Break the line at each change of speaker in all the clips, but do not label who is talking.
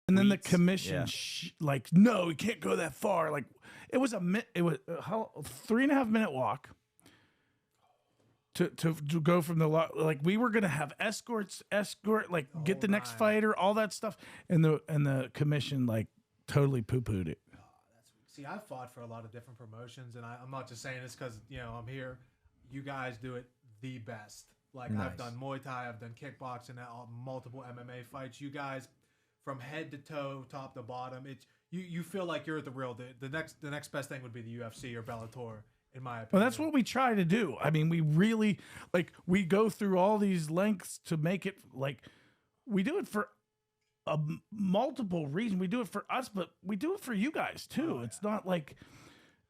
And then the commission, like, no, we can't go that far. Like, it was how 3.5 minute walk to go from the like we were gonna have escort like get the next fighter, all that stuff, and the commission like totally poo pooed it.
See, I fought for a lot of different promotions, and I'm not just saying this because I'm here. You guys do it the best. Like I've done Muay Thai, I've done kickboxing, multiple MMA fights. You guys, from head to toe, top to bottom, you feel like you're the real. The next best thing would be the UFC or Bellator, in my opinion.
Well, that's what we try to do. I mean, we really we go through all these lengths to make it like we do it for a multiple reasons. We do it for us, but we do it for you guys too. It's not like,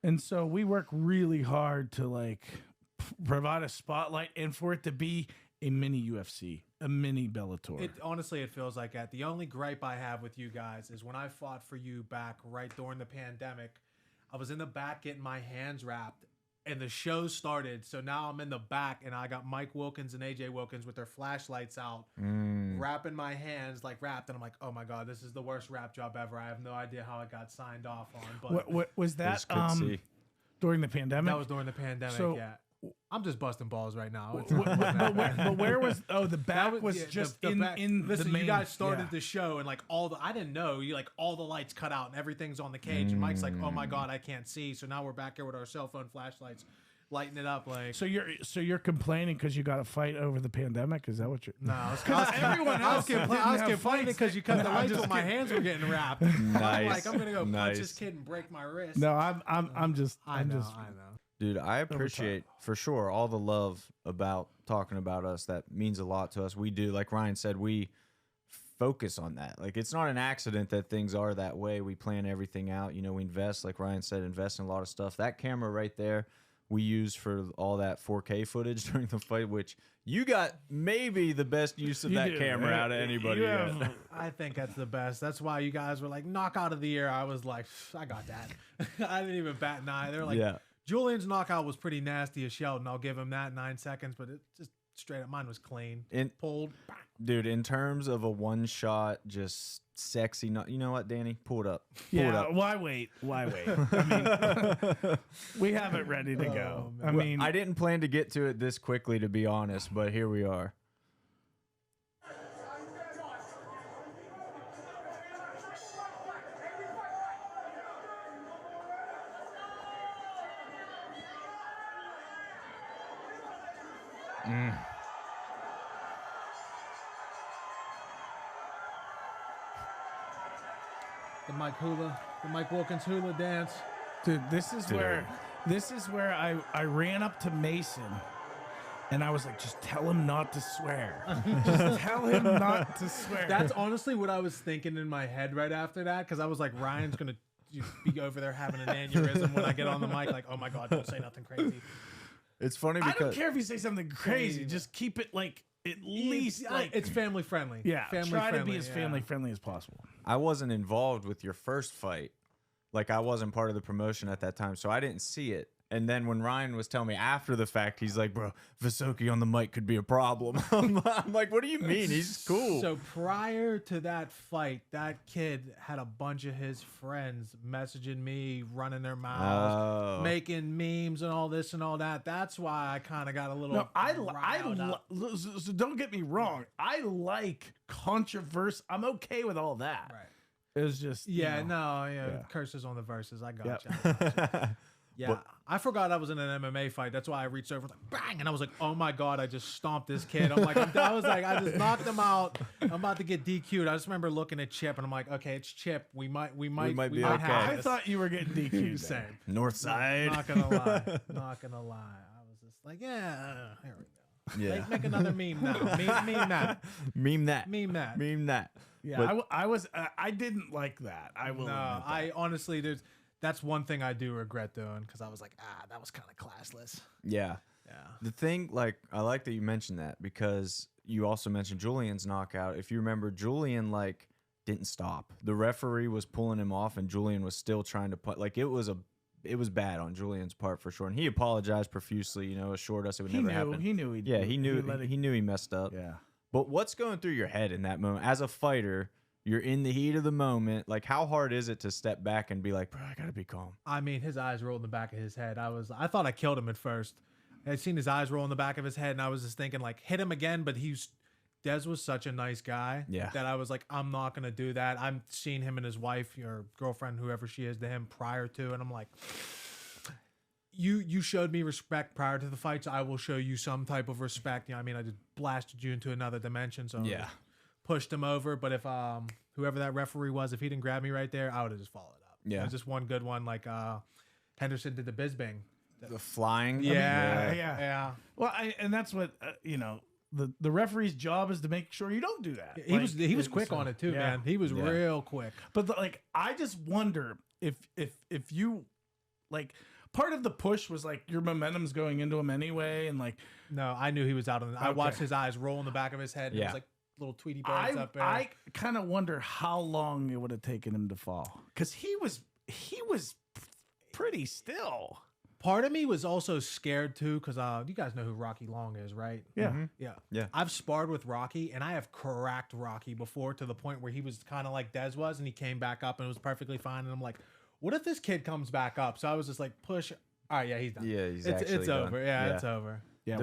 and so we work really hard to like provide a spotlight and for it to be a mini UFC, a mini Bellator.
Honestly, it feels like that. The only gripe I have with you guys is when I fought for you back right during the pandemic, I was in the back getting my hands wrapped and the show started. So now I'm in the back and I got Mike Wilkins and AJ Wilkins with their flashlights out, wrapping my hands like wrapped. And I'm like, oh my God, this is the worst wrap job ever. I have no idea how I got signed off on. But
what was that during the pandemic?
That was during the pandemic, yeah. I'm just busting balls right now.
But where was the back was just the back. In
listen,
the main,
you guys started the show and like I didn't know you like all the lights cut out and everything's on the cage and Mike's like, oh my God, I can't see. So now we're back here with our cell phone flashlights, lighting it up like.
So you're complaining because you got a fight over the pandemic? Is that what you're?
No, everyone else. I was complaining because you cut the lights when my hands were getting wrapped.
Nice.
I'm gonna go punch this kid and break my wrist.
No, I'm just.
I know.
Dude, I appreciate for sure all the love about talking about us. That means a lot to us. We do, like Ryan said, we focus on that. Like, it's not an accident that things are that way. We plan everything out. We invest, like Ryan said, invest in a lot of stuff. That camera right there, we use for all that 4K footage during the fight, which you got maybe the best use of that camera out of anybody yet.
I think that's the best. That's why you guys were like, knockout of the year. I was like, I got that. I didn't even bat an eye. They're like, Julian's knockout was pretty nasty as Sheldon. I'll give him that 9 seconds, but it just straight up. Mine was clean. Pulled.
Dude, in terms of a one shot, just sexy. You know what, Danny? Pull it up.
Pull it up. Why wait? I mean, we have it ready to go. I mean,
I didn't plan to get to it this quickly, to be honest, but here we are.
The Mike Wilkins hula dance.
Dude, this is where I ran up to Mason and I was like, just tell him not to swear. Just tell him not to swear.
That's honestly what I was thinking in my head right after that, because I was like, Ryan's gonna be over there having an aneurysm when I get on the mic, like, oh my God, don't say nothing crazy.
It's funny because
I don't care if you say something crazy. Just keep it like at least like
it's family friendly.
Yeah, try to be as family friendly as possible.
I wasn't involved with your first fight. Like, I wasn't part of the promotion at that time, so I didn't see it. And then when Ryan was telling me after the fact, he's like, bro, Visokey on the mic could be a problem. I'm like, what do you mean? He's cool.
So prior to that fight, that kid had a bunch of his friends messaging me, running their mouths, making memes and all this and all that. That's why I kind of got a little
so don't get me wrong. I like controversy. I'm okay with all that.
Right.
It was just,
curses on the verses. I got you. Yeah, I forgot I was in an MMA fight. That's why I reached over, like, bang, and I was like, "Oh my God, I just stomped this kid." I'm like, I just knocked him out. I'm about to get DQ'd. I just remember looking at Chip, and I'm like, "Okay, it's Chip. We might be okay."
I thought you were getting DQ'd.
Same.
North side.
Not gonna lie. Not gonna lie. I was just like, yeah, here we go. Yeah. Make another meme now. Meme that.
Meme that.
Meme that.
Meme that.
Yeah, I didn't like that. I will. No,
I honestly, that's one thing I do regret doing, because I was like, that was kind of classless.
Yeah. The thing, like, I like that you mentioned that, because you also mentioned Julian's knockout. If you remember, Julian, like, didn't stop. The referee was pulling him off, and Julian was still trying to put, like, it was bad on Julian's part for sure. And he apologized profusely, assured us it would never happen.
He knew
he knew he messed up.
Yeah.
But what's going through your head in that moment as a fighter? You're in the heat of the moment. Like, how hard is it to step back and be like, bro, I gotta be calm?
I mean, his eyes rolled in the back of his head. I thought I killed him at first. I'd seen his eyes roll in the back of his head, and I was just thinking, like, hit him again. But Dez was such a nice guy that I was like, I'm not gonna do that. I'm seeing him and his wife, or girlfriend, whoever she is, to him prior to, and I'm like, you showed me respect prior to the fights. I will show you some type of respect. You know, I mean, I just blasted you into another dimension, so pushed him over. But if whoever that referee was, if he didn't grab me right there, I would have just followed up.
Yeah,
it was just one good one, like Henderson did the Bisbing.
The flying.
Yeah.
Well, and that's what you know. The referee's job is to make sure you don't do that.
He was quick on it too, man. He was real quick.
But like, I just wonder if you like, part of the push was like your momentum's going into him anyway, and like,
no, I knew he was out on. I watched his eyes roll in the back of his head. And it was like little Tweety birds up there.
I kind of wonder how long it would have taken him to fall, because he was pretty still.
Part of me was also scared too, because you guys know who Rocky Long is, right?
Yeah.
Yeah. I've sparred with Rocky, and I have cracked Rocky before to the point where he was kind of like Dez was, and he came back up and it was perfectly fine. And I'm like, what if this kid comes back up? So I was just like, push. All right, yeah, he's done.
Yeah,
it's
done.
over. Yeah, it's over.
Yeah,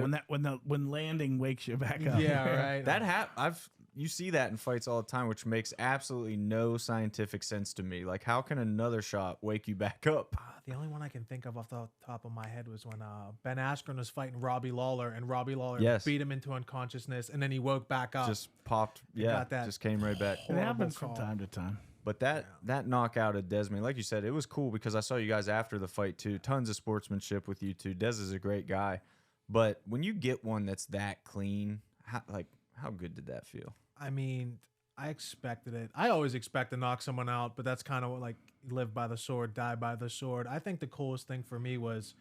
when landing wakes you back up.
Yeah, right.
You see that in fights all the time, which makes absolutely no scientific sense to me. Like, how can another shot wake you back up?
The only one I can think of off the top of my head was when Ben Askren was fighting Robbie Lawler, and Robbie Lawler beat him into unconsciousness, and then he woke back up.
Just popped. Yeah, just came right back.
It happens from time to time.
But that knockout of Desmond, like you said, it was cool because I saw you guys after the fight too. Tons of sportsmanship with you two. Dez is a great guy. But when you get one that's that clean, how good did that feel?
I mean, I expected it. I always expect to knock someone out, but that's kind of what, like, live by the sword, die by the sword. I think the coolest thing for me was,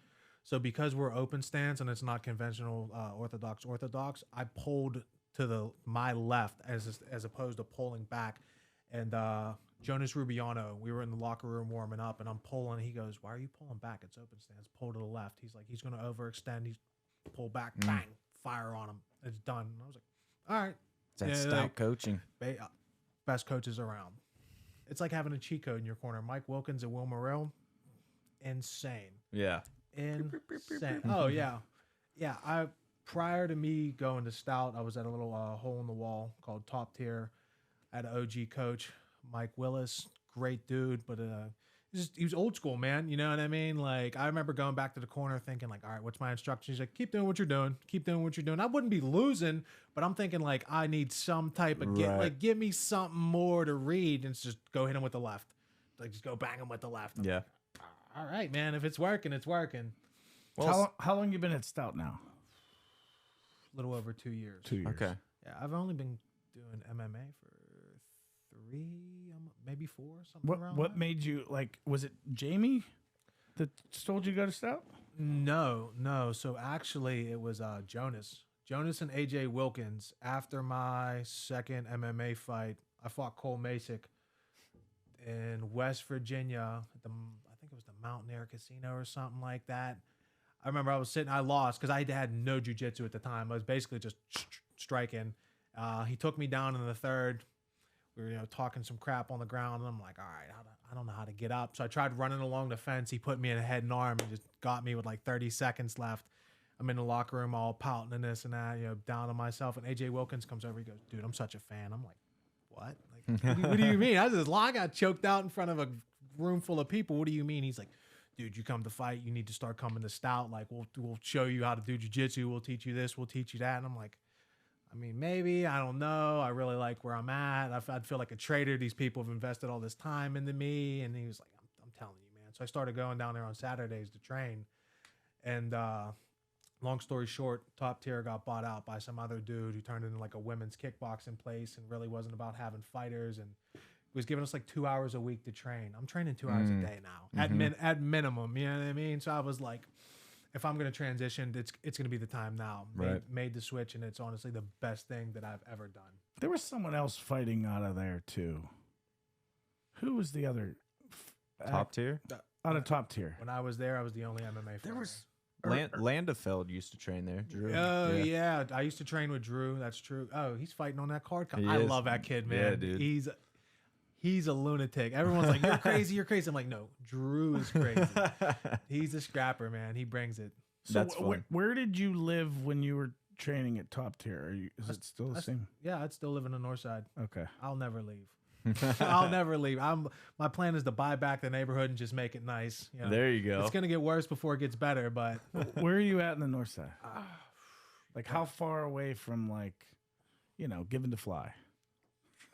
so because we're open stance and it's not conventional orthodox, I pulled to my left as opposed to pulling back. And Jonas Rubiano, we were in the locker room warming up, and I'm pulling. He goes, "Why are you pulling back? It's open stance. Pull to the left." He's like, he's going to overextend. He's pull back, bang, fire on him. It's done. And I was like, all right.
That's Stout coaching.
Best coaches around. It's like having a cheat code in your corner. Mike Wilkins and Will Morrell, insane.
Yeah.
Insane. Oh, yeah. Yeah, prior to me going to Stout, I was at a little hole in the wall called Top Tier. I had an OG coach, Mike Willis, great dude, but he was old school, man. You know what I mean? Like, I remember going back to the corner thinking, like, all right, what's my instruction? He's like, keep doing what you're doing. Keep doing what you're doing. I wouldn't be losing, but I'm thinking, like, I need some type of give me something more to read, and just go hit him with the left. Like, just go bang him with the left.
Yeah.
All right, man. If it's working, it's working.
Well, how long you been at Stout now?
A little over 2 years.
2 years.
Okay.
Yeah, I've only been doing MMA for 3, maybe 4, something around
What
that.
made you, like, was it Jamie that told you to go to Stout?
No. So actually, it was Jonas and AJ Wilkins. After my second MMA fight, I fought Cole Masick in West Virginia at I think it was the Mountaineer Casino or something like that. I remember I was sitting, I lost because I had no jiu-jitsu at the time. I was basically just striking. He took me down in the third. We were, talking some crap on the ground, and I'm like, all right, I don't know how to get up. So I tried running along the fence. He put me in a head and arm and just got me with like 30 seconds left. I'm in the locker room all pouting and this and that, down on myself. And AJ Wilkins comes over. He goes, dude, I'm such a fan. I'm like, what? Like, what do you mean? I got choked out in front of a room full of people. What do you mean? He's like, dude, you come to fight. You need to start coming to Stout. Like, we'll show you how to do jiu-jitsu. We'll teach you this. We'll teach you that. And I'm like, I mean, maybe, I don't know. I really like where I'm at. I'd feel like a traitor. These people have invested all this time into me. And he was like, I'm telling you, man. So I started going down there on Saturdays to train. And long story short, Top Tier got bought out by some other dude who turned into like a women's kickboxing place and really wasn't about having fighters, and was giving us like 2 hours a week to train. I'm training 2 hours a day now, at minimum. You know what I mean? So I was like, if I'm going to transition, it's going to be the time now. Made the switch, and it's honestly the best thing that I've ever done.
There was someone else fighting out of there too. Who was the other?
Top Tier?
Out of Top Tier.
When I was there, I was the only MMA fighter.
There was
Landefeld used to train there. Drew.
Oh yeah, I used to train with Drew. That's true. Oh, he's fighting on that card.
He
I
is.
love that kid, man.
Yeah, dude.
he's a lunatic. Everyone's like, you're crazy, you're crazy. I'm like, no, Drew is crazy. He's a scrapper, man. He brings it.
So
That's fun.
where did you live when you were training at Top Tier? Is it still the same?
Yeah, I'd still live in the north side.
Okay.
I'll never leave. I'll never leave. My plan is to buy back the neighborhood and just make it nice. You know?
There you go.
It's gonna get worse before it gets better, but
Where are you at in the north side? Like how far away from Given to Fly?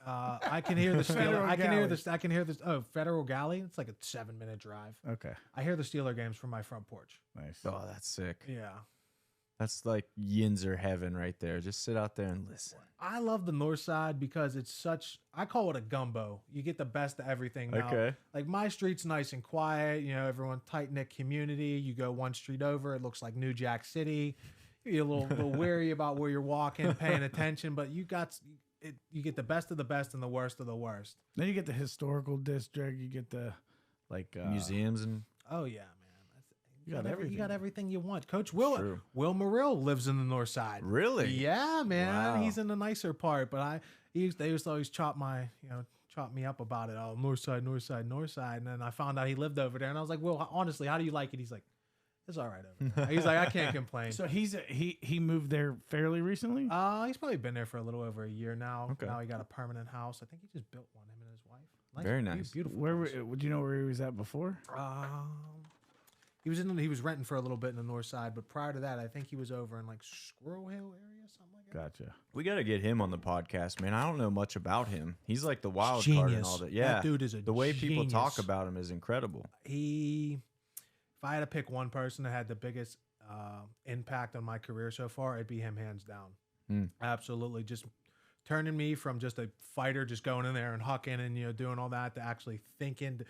I can hear the Steeler.
Federal
I can hear
Galley.
this. I can hear this. Oh, Federal Galley. It's like a 7-minute drive.
Okay.
I hear the Steeler games from my front porch.
Nice.
Oh, that's sick.
Yeah.
That's like Yinzer heaven right there. Just sit out there and listen.
I love the north side because it's such, I call it a gumbo. You get the best of everything now.
Okay.
Like my street's nice and quiet, everyone tight-knit community. You go one street over, it looks like New Jack City. You're a little wary about where you're walking, paying attention, but you get the best of the best and the worst of the worst.
Then you get the historical district. You get the
Museums and
Oh yeah, man.
You got everything.
You got everything you want. Coach Will
True.
Morrill lives in the north side.
Really?
Yeah, man.
Wow.
He's in the nicer part, but they used to always chop me up about it. Oh, north side, north side, north side. And then I found out he lived over there, and I was like, Will, honestly, how do you like it? He's like, it's all right over there. He's like, I can't complain.
So he moved there fairly recently.
He's probably been there for a little over a year now.
Okay.
Now he got a permanent house. I think he just built one, him and his wife.
Very nice.
Beautiful.
Would you know where he was at before?
He was renting for a little bit in the north side, but prior to that, I think he was over in like Squirrel Hill area, something like that.
Gotcha.
We got to get him on the podcast, man. I don't know much about him. He's like the wild
Genius.
card and all that. Yeah,
That dude is a
the way people
genius.
talk about him is incredible.
If I had to pick one person that had the biggest impact on my career so far, it'd be him, hands down. Absolutely, just turning me from just a fighter, just going in there and hucking and doing all that, to actually thinking,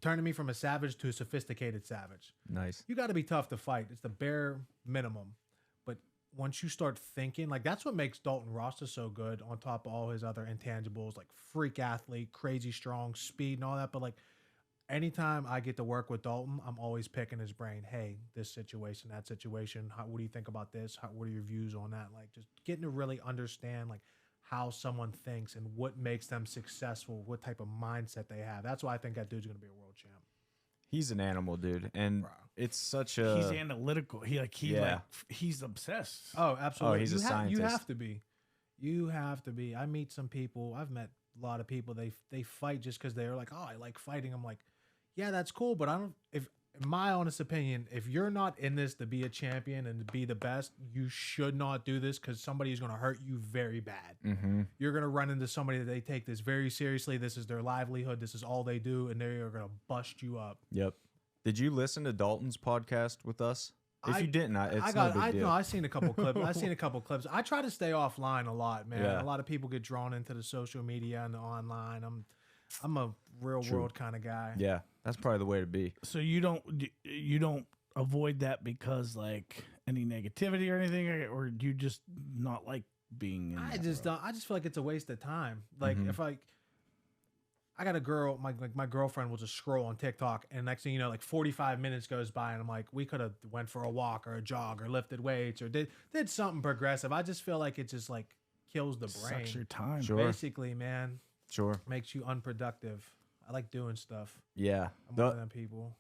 turning me from a savage to a sophisticated savage.
Nice.
You got to be tough to fight. It's the bare minimum. But once you start thinking, like that's what makes Dalton Rasta so good, on top of all his other intangibles, like freak athlete, crazy strong, speed, and all that. But like anytime I get to work with Dalton, I'm always picking his brain. Hey, this situation, that situation. What do you think about this? What are your views on that? Like just getting to really understand like how someone thinks and what makes them successful, what type of mindset they have. That's why I think that dude's going to be a world champ.
He's an animal, dude, and
Bro.
it's such a.
He's analytical. He's obsessed.
Oh, absolutely.
Oh, he's a
You
scientist.
have to be. You have to be. I meet some people. I've met a lot of people. They fight just because they're like, oh, I like fighting. I'm like, yeah, that's cool, but I don't. If in my honest opinion, if you're not in this to be a champion and to be the best, you should not do this, because somebody is going to hurt you very bad.
Mm-hmm.
You're going to run into somebody that they take this very seriously. This is their livelihood. This is all they do, and they are going to bust you up.
Yep. Did you listen to Dalton's podcast with us? If you didn't, it's
no
no big deal.
I've seen a couple clips. I try to stay offline a lot, man.
Yeah.
A lot of people get drawn into the social media and the online. I'm a real world kind of guy.
Yeah, that's probably the way to be.
So you don't avoid that because like any negativity or anything, or do you just not like being in
I
that
just
world?
don't. I just feel like it's a waste of time. Like if I got a girl, my girlfriend will just scroll on TikTok, and next thing you know, like 45 minutes goes by, and I'm like, we could have went for a walk or a jog or lifted weights or did something progressive. I just feel like it just like kills the brain.
Sucks your time.
Sure.
Basically, man,
Sure.
makes you unproductive. I like doing stuff.
Yeah.
I'm one of them people.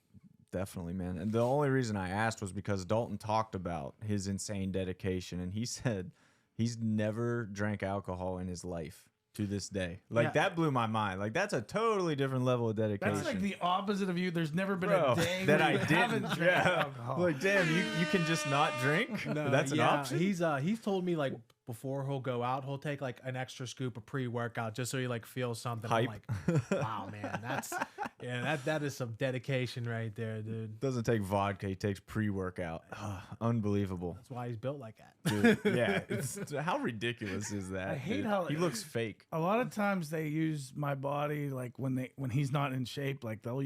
Definitely, man. And the only reason I asked was because Dalton talked about his insane dedication, and he said he's never drank alcohol in his life to this day. Like,
Yeah.
that blew my mind. Like, that's a totally different level of dedication.
That's like the opposite of you. There's never been
Bro,
a day
that
where
I
you
didn't.
haven't drank
Yeah.
alcohol.
Like, damn, you can just not drink? That's an option?
He's told me like before he'll go out, he'll take like an extra scoop of pre-workout just so he like feels something. I'm
Hype.
like, wow, man, that is some dedication right there, dude.
Doesn't take vodka. He takes pre-workout. Unbelievable.
That's why he's built like that.
Dude, yeah. How ridiculous is that?
I hate
dude?
how-
he looks fake.
A lot of times they use my body like when he's not in shape, like they'll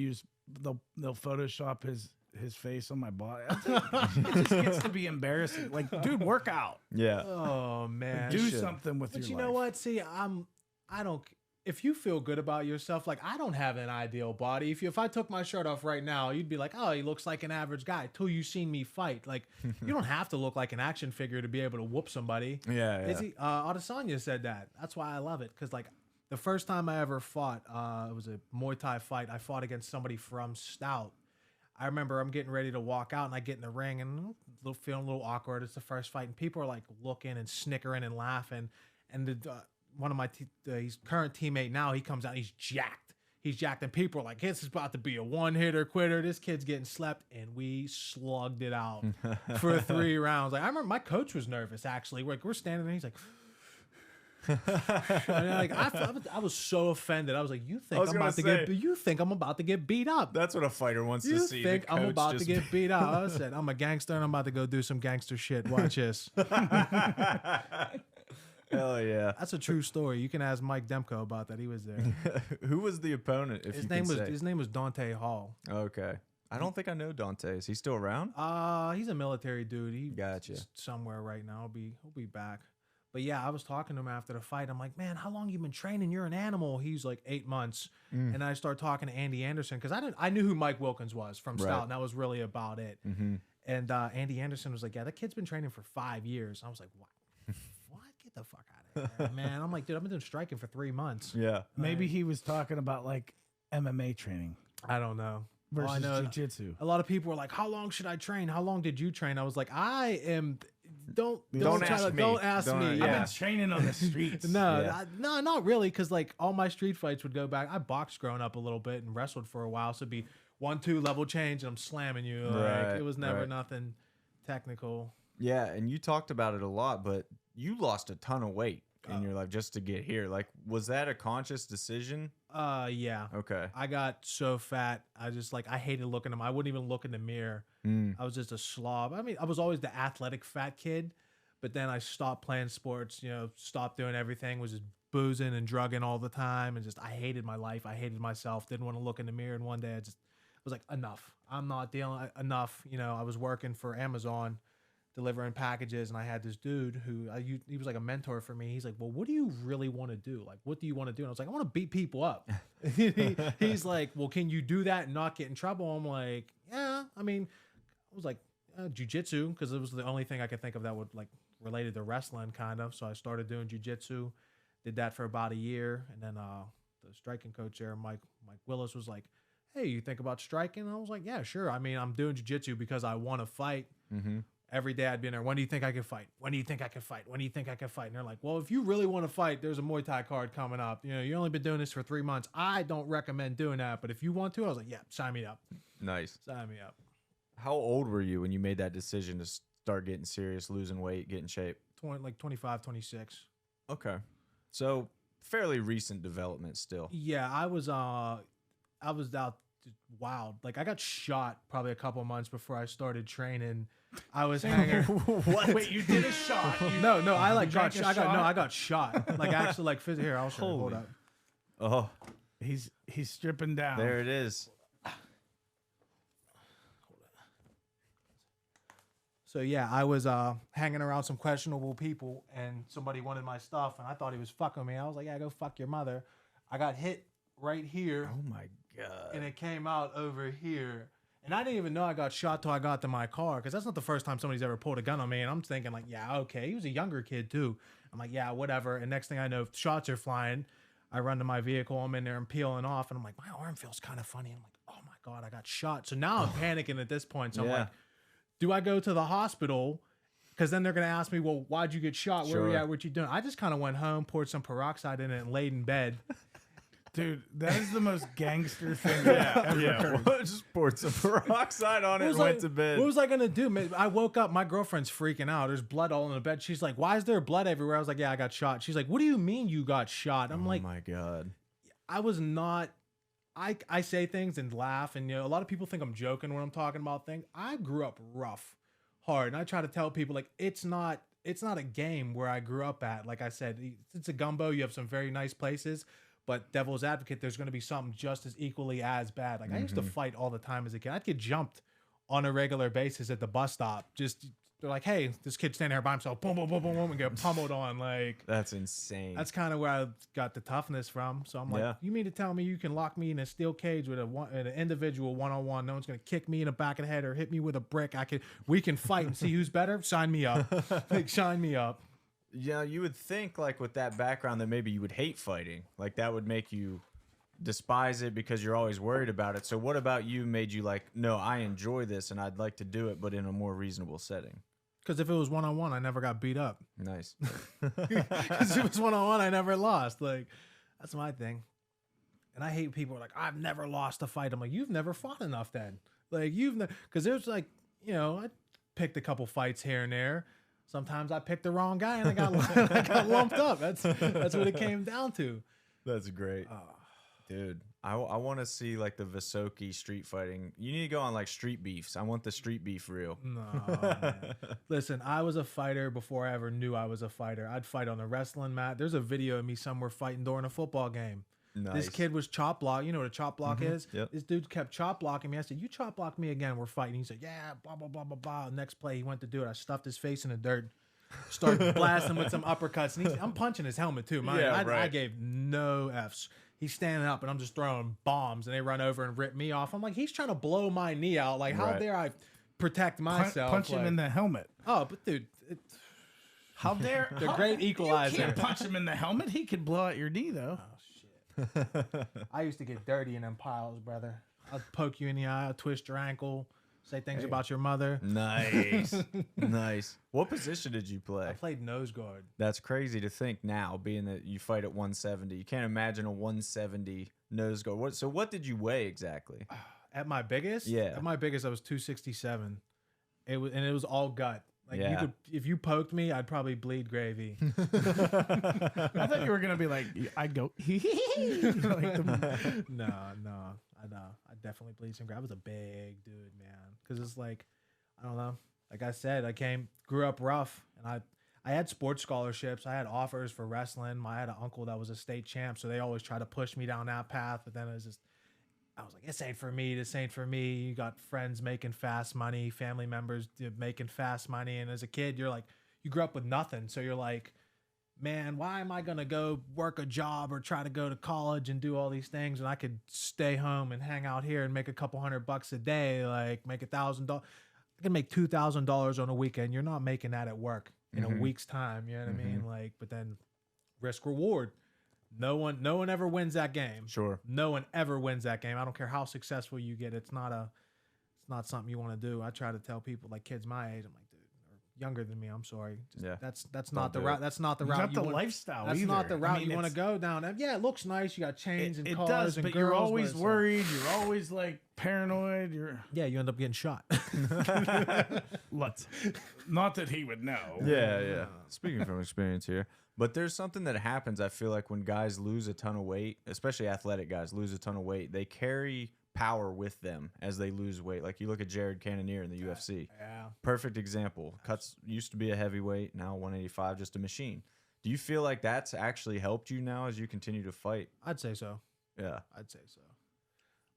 Photoshop his face on my body. It just gets to be embarrassing. Like, dude, work out.
Yeah.
Oh man,
Do
should.
something with
But
your
you
life.
know what? See, I don't. If you feel good about yourself, like I don't have an ideal body. If I took my shirt off right now, you'd be like, oh, he looks like an average guy. Till you seen me fight, like you don't have to look like an action figure to be able to whoop somebody.
Yeah.
Adesanya said that. That's why I love it, because like The first time I ever fought, it was a Muay Thai fight. I fought against somebody from Stout. I remember I'm getting ready to walk out, and I get in the ring, and feeling a little awkward. It's the first fight, and people are like looking and snickering and laughing. And one of my his current teammate now, he comes out, he's jacked. He's jacked, and people are like, "This is about to be a one-hitter quitter. This kid's getting slept," and we slugged it out for 3 rounds. Like I remember, my coach was nervous. Actually, we're standing there, he's like. And like I was so offended. I was like, "You think I'm about to get beat up?
That's what a fighter wants to see.
You think I'm about to get beat up?" I said, "I'm a gangster and I'm about to go do some gangster shit. Watch this."
Hell yeah,
that's a true story. You can ask Mike Demko about that. He was there.
Who was the opponent? If
his name was Dante Hall.
Okay, I don't think I know Dante. Is he still around?
He's a military dude. He
gotcha.
Somewhere right now. He'll be back. But yeah, I was talking to him after the fight. I'm like, "Man, how long you been training? You're an animal." He's like 8 months. And I start talking to Andy Anderson because I knew who Mike Wilkins was from Stout, and that was really about it. And Andy Anderson was like, "Yeah, that kid's been training for 5 years." I was like, "What? What? Get the fuck out of here, man!" I'm like, "Dude, I've been doing striking for 3 months."
Yeah,
maybe he was talking about like MMA training.
I don't know.
Versus jiu-jitsu.
A lot of people were like, "How long should I train? How long did you train?" I was like, "I am." Don't ask me.
Yeah. I've been training on the streets.
No, not really. Because like all my street fights would go back. I boxed growing up a little bit and wrestled for a while. So it'd be 1-2 level change, and I'm slamming you. Like it was never nothing technical.
Yeah, and you talked about it a lot, but you lost a ton of weight in your life just to get here. Like, was that a conscious decision?
Yeah.
Okay.
I got so fat. I hated looking at them. I wouldn't even look in the mirror. I was just a slob. I mean, I was always the athletic fat kid, but then I stopped playing sports, stopped doing everything, was just boozing and drugging all the time. And I hated my life. I hated myself. Didn't want to look in the mirror. And one day I was like, enough. I'm not dealing enough. I was working for Amazon delivering packages, and I had this dude who he was like a mentor for me. He's like, "Well, what do you really want to do? Like, what do you want to do?" And I was like, "I want to beat people up." He's like, "Well, can you do that and not get in trouble?" I'm like, "Yeah." I mean, I was like, jiu-jitsu, because it was the only thing I could think of that would like related to wrestling kind of. So I started doing jiu-jitsu, did that for about a year, and then the striking coach there, Mike Willis, was like, "Hey, you think about striking?" And I was like, "Yeah, sure. I mean, I'm doing jiu-jitsu because I want to fight." Every day I'd be in there, "When do you think I can fight? When do you think I can fight? When do you think I can fight?" And they're like, "Well, if you really want to fight, there's a Muay Thai card coming up. You only been doing this for 3 months. I don't recommend doing that. But if you want to," I was like, "Yeah, sign me up."
Nice.
Sign me up.
How old were you when you made that decision to start getting serious, losing weight, get in shape?
25, 26.
Okay. So fairly recent development still.
Yeah, I was out wild. Like I got shot probably a couple months before I started training. I was hanging.
What? Wait, you did a shot?
No, I like got shot. I got shot. Like actually, like here, I'll show you. Hold up.
Oh,
he's stripping down.
There it is.
So yeah, I was hanging around some questionable people, and somebody wanted my stuff, and I thought he was fucking me. I was like, "Yeah, go fuck your mother." I got hit right here.
Oh my god!
And it came out over here. And I didn't even know I got shot till I got to my car, because that's not the first time somebody's ever pulled a gun on me. And I'm thinking like, yeah, okay. He was a younger kid too. I'm like, yeah, whatever. And next thing I know, shots are flying. I run to my vehicle. I'm in there and peeling off. And I'm like, my arm feels kind of funny. I'm like, oh my God, I got shot. So now I'm panicking at this point. So I'm like, do I go to the hospital? Because then they're going to ask me, well, why'd you get shot? Where were you at? What you doing? I just kind of went home, poured some peroxide in it, and laid in bed.
Dude, that is the most gangster thing I've ever heard.
Just poured some peroxide on it and went to bed.
What was I going to do? I woke up. My girlfriend's freaking out. There's blood all in the bed. She's like, why is there blood everywhere? I was like, yeah, I got shot. She's like, what do you mean you got shot? I'm like,
oh my God.
I was not. I say things and laugh. And, a lot of people think I'm joking when I'm talking about things. I grew up rough, hard. And I try to tell people, like, it's not a game where I grew up at. Like I said, it's a gumbo. You have some very nice places. But devil's advocate, there's going to be something just as equally as bad. Like I used to fight all the time as a kid. I'd get jumped on a regular basis at the bus stop. Just they're like, hey, this kid's standing there by himself, boom, boom, boom, boom, boom, and get pummeled on. Like
that's insane.
That's kind of where I got the toughness from. So I'm like, you mean to tell me you can lock me in a steel cage with an individual one-on-one? No one's going to kick me in the back of the head or hit me with a brick. We can fight and see who's better. Sign me up. Like sign me up.
Yeah, you would think like with that background that maybe you would hate fighting. Like that would make you despise it because you're always worried about it. So what about you made you like, no, I enjoy this and I'd like to do it, but in a more reasonable setting?
Because if it was one-on-one, I never got beat up.
Nice.
Because if it was one-on-one, I never lost. Like, that's my thing. And I hate people who are like, I've never lost a fight. I'm like, you've never fought enough then. Like, because there's like, you know, I picked a couple fights here and there. Sometimes I picked the wrong guy and I got lumped up. That's what it came down to.
That's great. Dude, I want to see like the Visokey street fighting. You need to go on like street beefs. I want the street beef reel.
No, man. Listen, I was a fighter before I ever knew I was a fighter. I'd fight on the wrestling mat. There's a video of me somewhere fighting during a football game.
Nice.
This kid was chop block. You know what a chop block is?
Yep.
This dude kept chop blocking me. I said, you chop block me again, we're fighting. He said, yeah, blah, blah, blah, blah, blah. Next play, he went to do it. I stuffed his face in the dirt. Started blasting with some uppercuts. And I'm punching his helmet too. I gave no Fs. He's standing up and I'm just throwing bombs and they run over and rip me off. I'm like, he's trying to blow my knee out. Like, how dare I protect myself?
Punch him
like,
in the helmet.
Oh, but dude,
How dare
the great equalizer.
You can't punch him in the helmet. He could blow out your knee though.
Oh shit. I used to get dirty in them piles, brother. I'd poke you in the eye, I'll twist your ankle, say things about your mother.
Nice. Nice. What position did you play?
I played nose guard.
That's crazy to think now, being that you fight at 170. You can't imagine a 170 nose guard. So what did you weigh exactly?
At my biggest?
Yeah.
At my biggest, I was 267. It was all gut. Like
Yeah.
you could, if you poked me, I'd probably bleed gravy.
I thought you were gonna be like, I'd go.
No, I know. I definitely bleed some gravy. I was a big dude, man. Because it's like, I don't know. Like I said, grew up rough, and I had sports scholarships. I had offers for wrestling. I had an uncle that was a state champ, so they always try to push me down that path. But then I was like, this ain't for me. This ain't for me. You got friends making fast money, family members making fast money. And as a kid, you're like, you grew up with nothing. So you're like, man, why am I going to go work a job or try to go to college and do all these things? And I could stay home and hang out here and make a couple $100 a day, like make $1,000. I can make $2,000 on a weekend. You're not making that at work in a week's time. You know what I mean? Like, but then risk reward. No one ever wins that game.
Sure.
No one ever wins that game. I don't care how successful you get. It's not something you want to do. I try to tell people, like kids my age, I'm like, dude, or younger than me, I'm sorry. That's not the route. That's not the route.
Not the lifestyle.
That's
either.
not the route you want to go down. Yeah, it looks nice. You got chains and
It
cars
does,
and
but
girls,
you're always
it's
worried. You're always like paranoid. You're
you end up getting shot.
not that he would know.
Yeah. Speaking from experience here. But there's something that happens, I feel like, when guys lose a ton of weight, especially athletic guys lose a ton of weight, they carry power with them as they lose weight. Like you look at Jared Cannonier in the UFC.
Yeah.
Perfect example. Cuts used to be a heavyweight, now 185, just a machine. Do you feel like that's actually helped you now as you continue to fight?
I'd say so.
Yeah.
I'd say so.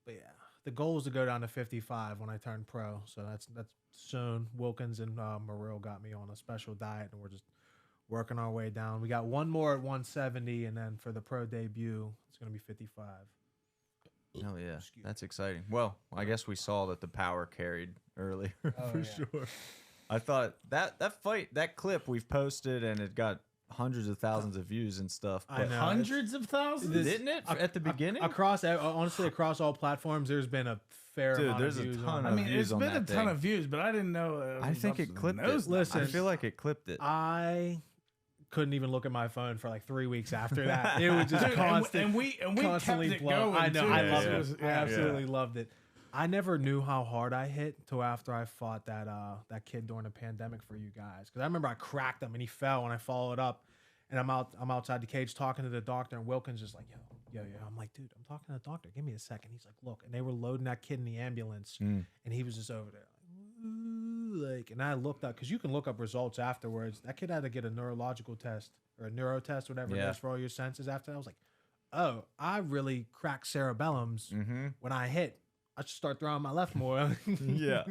But yeah, the goal is to go down to 55 when I turn pro. So that's soon. Wilkins and Morrill got me on a special diet, and we're just working our way down. We got one more at 170, and then for the pro debut, it's going to be 55.
Hell yeah. That's exciting. Well, I guess we saw that the power carried earlier for sure. I thought that fight, that clip we've posted, and it got hundreds of thousands of views and stuff.
I know.
Hundreds of thousands,
didn't it? At the beginning?
Across all platforms, there's been a fair amount of views.
There's a ton
I
of
mean,
views
it's
on
been a
that
ton
thing.
of views, but I didn't know.
I think it clipped it.
Listen,
I feel like it clipped it.
I couldn't even look at my phone for like 3 weeks after that. It was just constant.
And we
constantly
kept it
blow.
going.
I know.
Too.
I loved
It
it. I absolutely loved it. I never knew how hard I hit until after I fought that kid during the pandemic for you guys. Because I remember I cracked him and he fell, and I followed up, and I'm outside the cage talking to the doctor, and Wilkins just like, yo. I'm like, dude, I'm talking to the doctor. Give me a second. He's like, look, and they were loading that kid in the ambulance, and he was just over there. Like, and I looked up, because you can look up results afterwards. That kid had to get a neurological test or a neuro test, whatever it is, for all your senses. After that, I was like, oh, I really cracked cerebellums when I hit. I should start throwing my left more.
Yeah,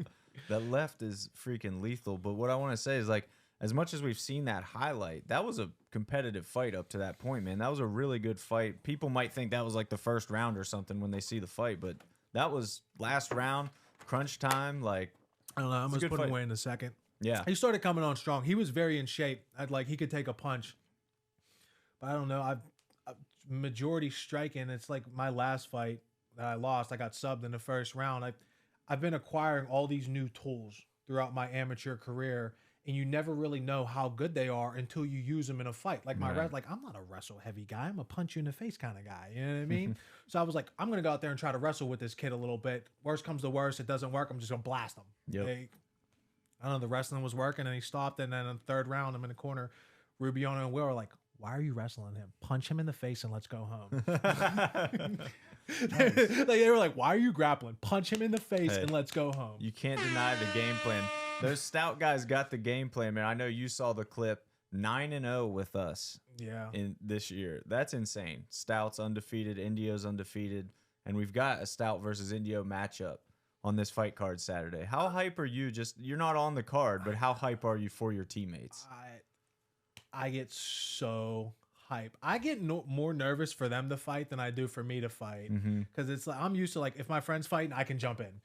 that left is freaking lethal. But what I want to say is, like, as much as we've seen that highlight, that was a competitive fight up to that point, man. That was a really good fight. People might think that was like the first round or something when they see the fight, but that was last round, crunch time. Like,
I don't know. I'm
It's a
just
good
putting
fight.
away in a second.
Yeah.
He started coming on strong. He was very in shape. He could take a punch. But I don't know. I've majority striking. It's like my last fight that I lost. I got subbed in the first round. I've been acquiring all these new tools throughout my amateur career, and you never really know how good they are until you use them in a fight. Like I'm not a wrestle heavy guy. I'm a punch you in the face kind of guy. You know what I mean? So I was like, I'm gonna go out there and try to wrestle with this kid a little bit. Worst comes to worst, it doesn't work. I'm just gonna blast him.
Yep.
I don't know. The wrestling was working, and he stopped. And then in the third round, I'm in the corner. Rubiano and Will are like, "Why are you wrestling him? Punch him in the face and let's go home." They were like, "Why are you grappling? Punch him in the face and let's go home."
You can't deny the game plan. Those Stout guys got the game plan, man. I know you saw the clip. 9-0 with us.
Yeah.
In this year, that's insane. Stout's undefeated, Indio's undefeated, and we've got a Stout versus Indio matchup on this fight card Saturday. How hype are you? You're not on the card, but how hype are you for your teammates?
I get so hype. I get more nervous for them to fight than I do for me to fight, because it's like I'm used to, like, if my friend's fighting, I can jump in.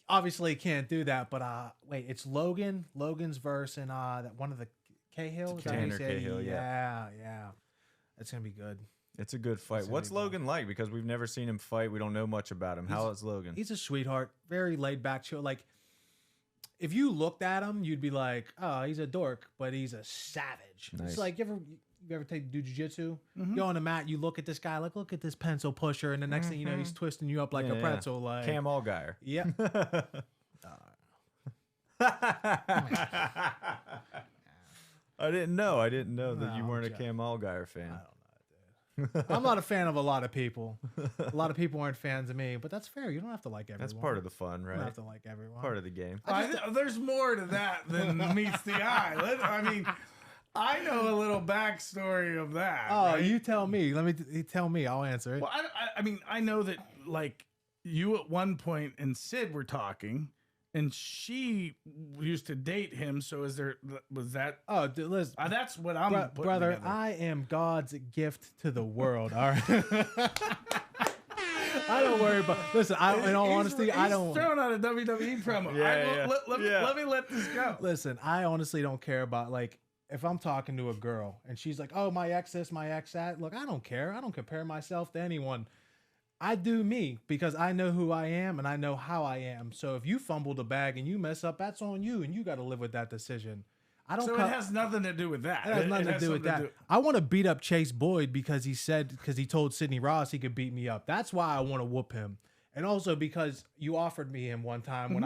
Obviously, can't do that, but wait, it's Logan. Logan's verse and that one of the Cahill.
Tanner Cahill,
yeah. It's gonna be good.
It's a good fight. What's Logan like? Because we've never seen him fight. We don't know much about him. How is Logan?
He's a sweetheart, very laid back, chill. Like, if you looked at him, you'd be like, "Oh, he's a dork," but he's a savage.
Nice.
It's like you ever do jiu-jitsu? Go on the mat, you look at this guy, like, look at this pencil pusher, and the next thing you know, he's twisting you up like a pretzel. Like
Cam Allgaier.
Yeah.
I didn't know that you weren't a Cam Allgaier fan.
I don't know, dude. I'm not a fan of a lot of people. A lot of people aren't fans of me, but that's fair. You don't have to like everyone.
That's part of the fun, right?
You don't have to like everyone.
Part of the game.
There's more to that than meets the eye. I mean, I know a little backstory of that.
Oh,
right?
you tell me. Tell me. I'll answer it.
Well, I mean, I know that, like, you at one point and Sid were talking, and she used to date him. So was that?
Oh, dude, listen,
that's what I'm putting
brother.
together.
I am God's gift to the world. All right. I don't worry about. Listen, in all honesty, I don't.
He's throwing out a WWE promo. Let me let this go.
Listen, I honestly don't care about, like, if I'm talking to a girl and she's like, "Oh, my ex this, my ex that." Look, I don't care. I don't compare myself to anyone. I do me, because I know who I am and I know how I am. So if you fumble the bag and you mess up, that's on you, and you got to live with that decision.
It has nothing to do with that.
It has nothing to do with that. I want to beat up Chase Boyd because he told Sidney Ross he could beat me up. That's why I want to whoop him. And also because you offered me him one time when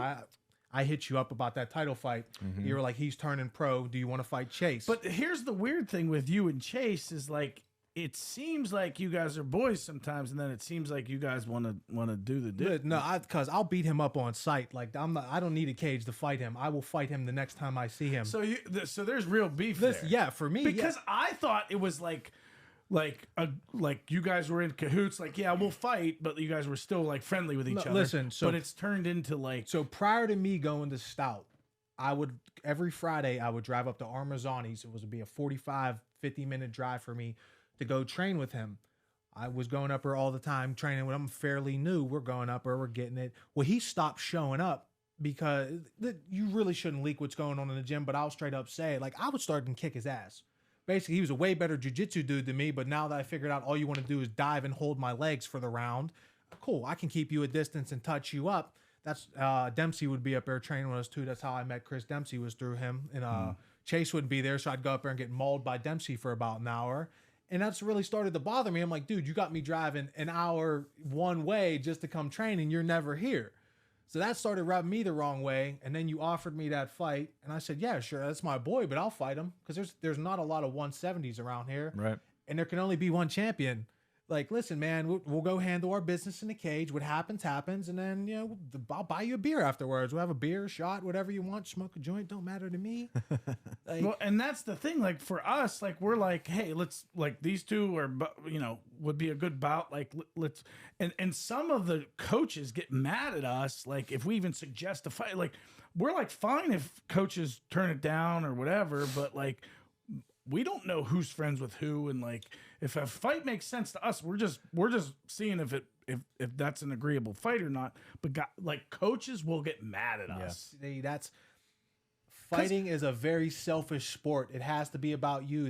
I hit you up about that title fight. You were like, he's turning pro. Do you want to fight Chase?
But here's the weird thing with you and Chase is, like, it seems like you guys are boys sometimes, and then it seems like you guys want to do the deal.
No, because I'll beat him up on sight. Like, I don't need a cage to fight him. I will fight him the next time I see him.
So there's real beef there.
Yeah, for me,
because I thought it was like you guys were in cahoots. Like, yeah, we'll fight, but you guys were still, like, friendly with each other.
Listen,
but it's turned into, like,
so prior to me going to Stout, every Friday I would drive up to Armazzani's. It would be a 45, 50-minute drive for me to go train with him. I was going up there all the time training with him. Fairly new. We're going up there. We're getting it. Well, he stopped showing up because you really shouldn't leak what's going on in the gym, but I'll straight up say it. Like, I would start and kick his ass. Basically, he was a way better jiu-jitsu dude than me, but now that I figured out all you want to do is dive and hold my legs for the round, cool. I can keep you a distance and touch you up. That's Dempsey would be up there training with us too. That's how I met Chris Dempsey, was through him. And Chase wouldn't be there, so I'd go up there and get mauled by Dempsey for about an hour. And that's really started to bother me. I'm like, dude, you got me driving an hour one way just to come train, and you're never here. So that started rubbing me the wrong way. And then you offered me that fight, and I said, yeah, sure, that's my boy, but I'll fight him, because there's not a lot of 170s around here.
Right.
And there can only be one champion. Like, listen, man, we'll go handle our business in the cage. What happens, happens. And then, I'll buy you a beer afterwards. We'll have a beer, shot, whatever you want. Smoke a joint, don't matter to me. Like,
well, and that's the thing. Like, for us, like, we're like, hey, let's, like, these two are, would be a good bout. Like, let's, and some of the coaches get mad at us. Like, if we even suggest a fight, like, we're like, fine if coaches turn it down or whatever, but, like, we don't know who's friends with who, and, like, if a fight makes sense to us, we're just seeing if that's an agreeable fight or not. But like, coaches will get mad at us.
that's Fighting is a very selfish sport. It has to be about you.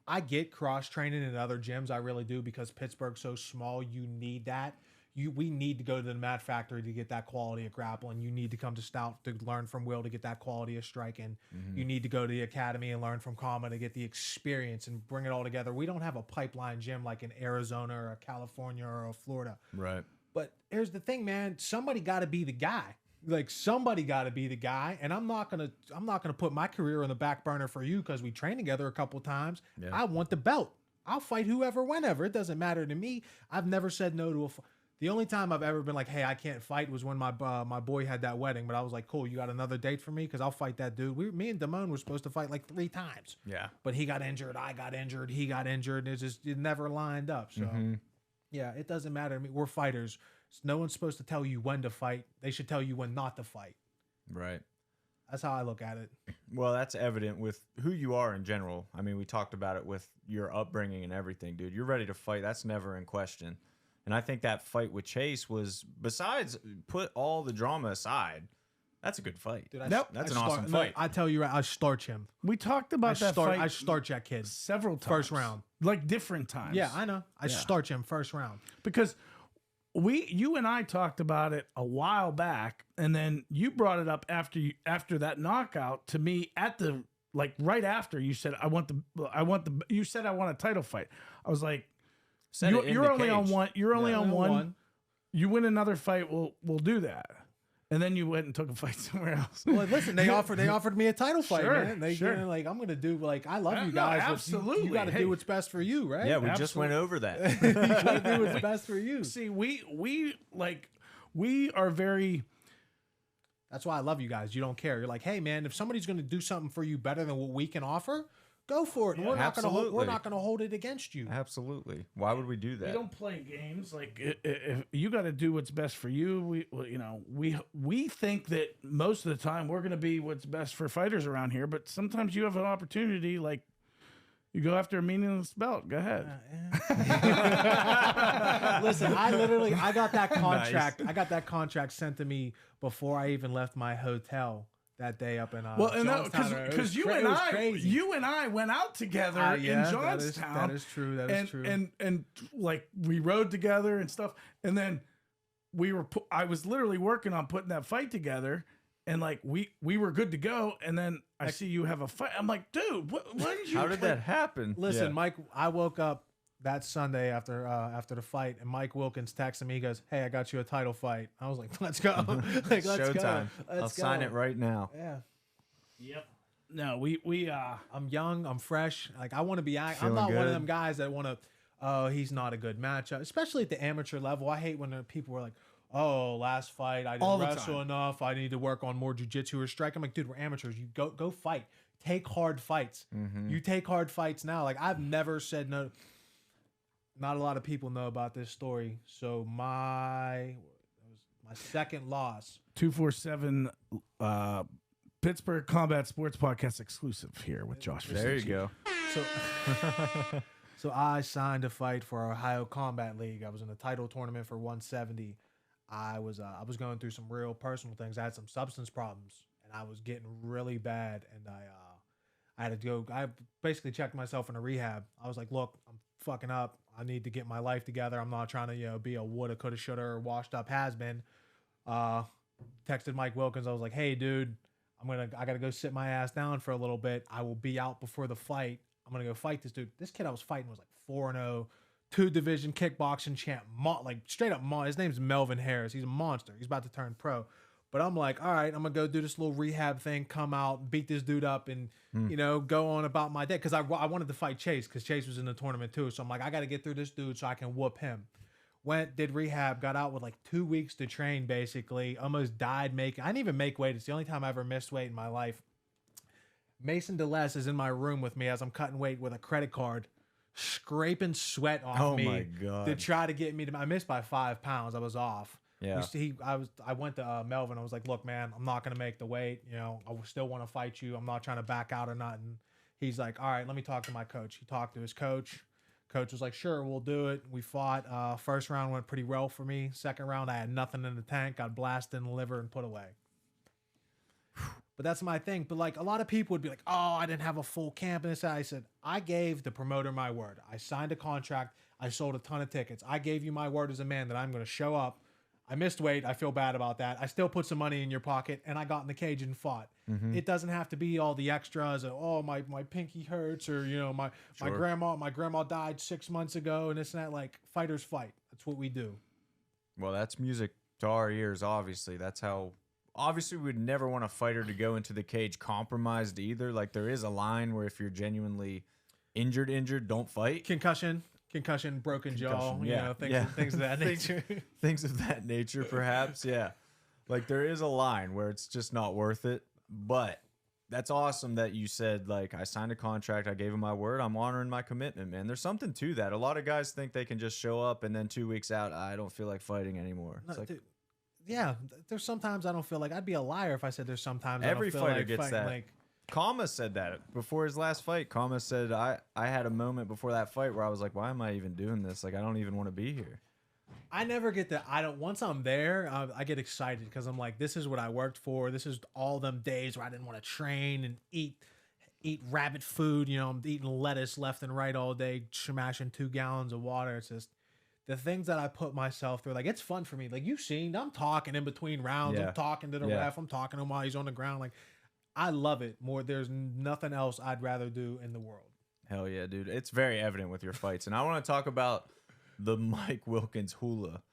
I get cross training in other gyms. I really do, because Pittsburgh's so small. You need that. We need to go to the Mat Factory to get that quality of grappling. You need to come to Stout to learn from Will to get that quality of striking. You need to go to the academy and learn from Kama to get the experience and bring it all together. We don't have a pipeline gym like in Arizona or California or Florida.
Right.
But here's the thing, man. Somebody got to be the guy. Like, somebody got to be the guy. And I'm not gonna put my career on the back burner for you because we trained together a couple times.
Yeah.
I want the belt. I'll fight whoever, whenever. It doesn't matter to me. I've never said no to a. The only time I've ever been like, hey, I can't fight was when my boy had that wedding. But I was like, cool, you got another date for me? Because I'll fight that dude. Me and Damone were supposed to fight like 3 times.
Yeah.
But he got injured. I got injured. He got injured. It never lined up. So, yeah, it doesn't matter to me. We're fighters. No one's supposed to tell you when to fight. They should tell you when not to fight.
Right.
That's how I look at it.
Well, that's evident with who you are in general. I mean, we talked about it with your upbringing and everything, dude. You're ready to fight. That's never in question. And I think that fight with Chase was, besides put all the drama aside, that's a good fight.
Dude,
That's an awesome fight.
I tell you, I starch him.
We talked about that fight.
I starch that kid
several times.
First round.
Like different times.
Yeah, I know. I starch him first round.
Because you and I talked about it a while back, and then you brought it up after that knockout to me at the, like, right after you said I want you said I want a title fight. I was like, you're only on one. You're only on one. You win another fight, we'll do that. And then you went and took a fight somewhere else.
Well, listen, they offered me a title fight,
Sure,
man. They
sure.
like, I'm gonna do, like, I love you
No,
guys. but
absolutely.
You got to
Hey.
do what's best for you, right?
Yeah, we just went over that.
you got to do what's best for you.
See, we are very.
That's why I love you guys. You don't care. You're like, hey, man, if somebody's gonna do something for you better than what we can offer, go for it. And we're not gonna hold it against you.
Absolutely. Why would we do that?
We don't play games. Like, if you got to do what's best for you. We think that most of the time we're going to be what's best for fighters around here. But sometimes you have an opportunity, like you go after a meaningless belt. Go ahead.
Listen, I got that contract. Nice. I got that contract sent to me before I even left my hotel that day up in
because you and I went out together in Johnstown.
That is true. That is true.
And like we rode together and stuff, and then I was literally working on putting that fight together, and like we were good to go, and then I see you have a fight. I'm like, dude, what did you?
How did that happen?
Listen, Mike, I woke up that Sunday after the fight, and Mike Wilkins texted me. He goes, "Hey, I got you a title fight." I was like, "Let's go! Like, let's
Showtime.
go! Let's
I'll sign it right now."
Yeah.
Yep. No, we
I'm young. I'm fresh. Like, I want to be. I'm
Feeling
not one of
good.
them guys that want to. Oh, he's not a good matchup, especially at the amateur level. I hate when people are like, "Oh, last fight I
All
didn't
the
wrestle
time.
enough. I need to work on more jiu-jitsu or strike." I'm like, dude, we're amateurs. You go fight. Take hard fights. You take hard fights now. Like, I've never said no. Not a lot of people know about this story. So my second loss.
247 Pittsburgh Combat Sports Podcast exclusive here with Josh.
There you
Visokey.
go.
So I signed a fight for Ohio Combat League. I was in a title tournament for 170. I was going through some real personal things. I had some substance problems, and I was getting really bad. And I had to go. I basically checked myself in a rehab. I was like, look, I'm fucking up. I need to get my life together. I'm not trying to be a woulda, coulda, shoulda, or washed up has been. Texted Mike Wilkins. I was like, hey, dude, I gotta go sit my ass down for a little bit. I will be out before the fight. I'm gonna go fight this dude. This kid I was fighting was like 4-0, 2-division kickboxing champ, like straight up. His name's Melvin Harris. He's a monster. He's about to turn pro. But I'm like, all right, I'm gonna go do this little rehab thing, come out, beat this dude up, and go on about my day. Because I wanted to fight Chase, because Chase was in the tournament too. So I'm like, I got to get through this dude so I can whoop him. Went, did rehab, got out with like 2 weeks to train, basically. Almost died making. I didn't even make weight. It's the only time I ever missed weight in my life. Mason DeLess is in my room with me as I'm cutting weight with a credit card, scraping sweat off me.
Oh my God.
To try to get me to. I missed by 5 pounds. I was off.
Yeah.
I went to Melvin. I was like, look, man, I'm not gonna make the weight. I still want to fight you. I'm not trying to back out or nothing. He's like, all right, let me talk to my coach. He talked to his coach. Coach was like, sure, we'll do it. We fought. First round went pretty well for me. Second round, I had nothing in the tank. Got blasted in the liver and put away. But that's my thing. But like a lot of people would be like, oh, I didn't have a full camp. And this, I said, I gave the promoter my word. I signed a contract. I sold a ton of tickets. I gave you my word as a man that I'm going to show up. I missed weight. I feel bad about that. I still put some money in your pocket, and I got in the cage and fought. It doesn't have to be all the extras. Oh, my pinky hurts, or my grandma died 6 months ago, and this and that. Like, fighters fight. That's what we do.
Well, that's music to our ears. Obviously, that's how. Obviously, we'd never want a fighter to go into the cage compromised either. Like, there is a line where if you're genuinely injured, don't fight.
Concussion, broken jaw, things of that nature.
Things of that nature, perhaps. Yeah. Like, there is a line where it's just not worth it. But that's awesome that you said, like, I signed a contract. I gave him my word. I'm honoring my commitment, man. There's something to that. A lot of guys think they can just show up and then 2 weeks out, I don't feel like fighting anymore. It's like,
dude, yeah, there's sometimes I don't feel like. I'd be a liar if I said there's sometimes
every
I don't feel
fighter
like
gets
fighting.
that.
Like,
Kama said that before his last fight. Kama said, I had a moment before that fight where I was like, why am I even doing this? Like, I don't even want to be here.
I never get that. Once I'm there, I get excited because I'm like, this is what I worked for. This is all them days where I didn't want to train and eat rabbit food. I'm eating lettuce left and right all day, smashing 2 gallons of water. It's just the things that I put myself through. Like, it's fun for me. Like, you've seen, I'm talking in between rounds.
Yeah.
I'm talking to the ref. I'm talking to him while he's on the ground. Like, I love it more. There's nothing else I'd rather do in the world.
Hell yeah, dude. It's very evident with your fights. And I want to talk about the Mike Wilkins hula.